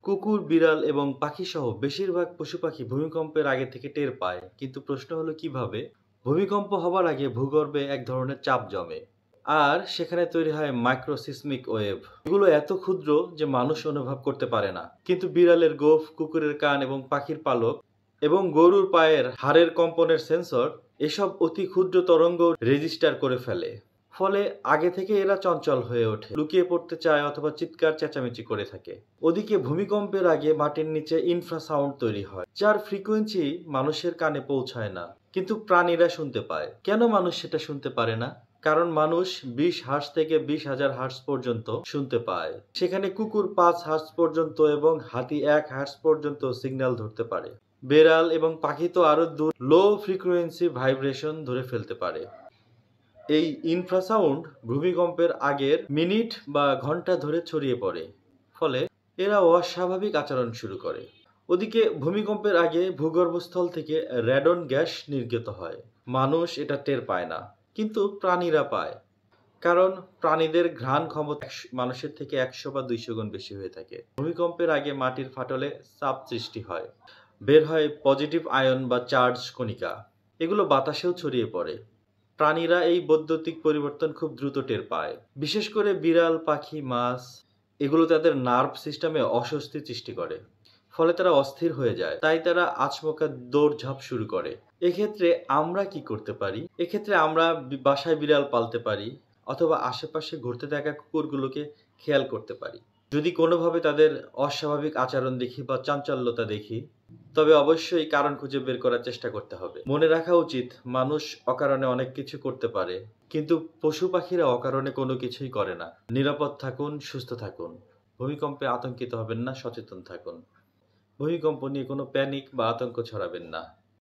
কুকুর, বিড়াল এবং পাখিসহ বেশিরভাগ পশুপাখি ভূমিকম্পের আগে থেকে টের পায়। কিন্তু প্রশ্ন হলো কিভাবে? ভূমিকম্প হবার আগে ভূগর্ভে এক ধরনের চাপ জমে। আর সেখানে তৈরি হয় মাইক্রোসিসমিক ওয়েভ। এগুলো এত ক্ষুদ্র যে মানুষ অনুভব করতে পারে না। কিন্তু বিড়ালের গোঁফ, কুকুরের কান এবং পাখির পালক এবং গরুর পায়ের হাড়ের কম্পনের সেন্সর এসব অতি ক্ষুদ্র তরঙ্গ রেজিস্টার করে ফেলে। ফলে আগে থেকে এরা চঞ্চল হয়ে ওঠে, লুকিয়ে পড়তে চায় অথবা চিৎকার চেঁচামেচি করে থাকে। ওদিকে ভূমিকম্পের আগে মাটির নিচে ইনফ্রাসাউন্ড তৈরি হয়, যার ফ্রিকোয়েন্সি মানুষের কানে পৌঁছায় না, কিন্তু প্রাণীরা শুনতে পায়। কেন মানুষ সেটা শুনতে পারে না? কারণ মানুষ 20 হার্টজ থেকে 20,000 হার্টজ পর্যন্ত শুনতে পায়। সেখানে কুকুর 5 হার্টজ পর্যন্ত এবং হাতি 1 হার্টজ পর্যন্ত সিগন্যাল ধরতে পারে। বেড়াল এবং পাখি তো আরো দূর, লো ফ্রিকোয়েন্সি ভাইব্রেশন ধরে ফেলতে পারে। এই ইনফ্রাসাউন্ড ভূমিকম্পের আগের মিনিট বা ঘন্টা ধরে ছড়িয়ে পড়ে, ফলে এরা অস্বাভাবিক আচরণ শুরু করে। ওদিকে ভূমিকম্পের আগে ভূগর্ভস্থল থেকে র্যাডন গ্যাস নির্গত হয়। মানুষ এটা টের পায় না, কিন্তু প্রাণীরা পায়। কারণ প্রাণীদের ঘ্রাণ ক্ষমতা মানুষের থেকে 100 বা 200 গুণ বেশি হয়ে থাকে। ভূমিকম্পের আগে মাটির ফাটলে চাপ সৃষ্টি হয়, বের হয় পজিটিভ আয়ন বা চার্জ কণিকা। এগুলো বাতাসেও ছড়িয়ে পড়ে। প্রাণীরা এই বৈদ্যুতিক পরিবর্তন খুব দ্রুত টের পায়। বিশেষ করে বিড়াল, পাখি, মাছ, এগুলো তাদের নার্ভ সিস্টেমে অস্বস্তি সৃষ্টি করে। ফলে তারা অস্থির হয়ে যায়, তাই তারা আচমকা দৌড়ঝাঁপ শুরু করে। এক্ষেত্রে আমরা কি করতে পারি? এক্ষেত্রে আমরা বাসায় বিড়াল পালতে পারি, অথবা আশেপাশে ঘুরতে থাকা কুকুরগুলোকে খেয়াল করতে পারি। যদি কোনোভাবে তাদের অস্বাভাবিক আচরণ দেখি বা চাঞ্চল্যতা দেখি, তবে অবশ্যই কারণ খুঁজে বের করার চেষ্টা করতে হবে। মনে রাখা উচিত, মানুষ অকারণে অনেক কিছু করতে পারে, কিন্তু পশু পাখিরা অকারণে কোনো কিছুই করে না। নিরাপদ থাকুন, সুস্থ থাকুন। ভূমিকম্পে আতঙ্কিত হবেন না, সচেতন থাকুন। ভূমিকম্প নিয়ে কোনো প্যানিক বা আতঙ্ক ছড়াবেন না।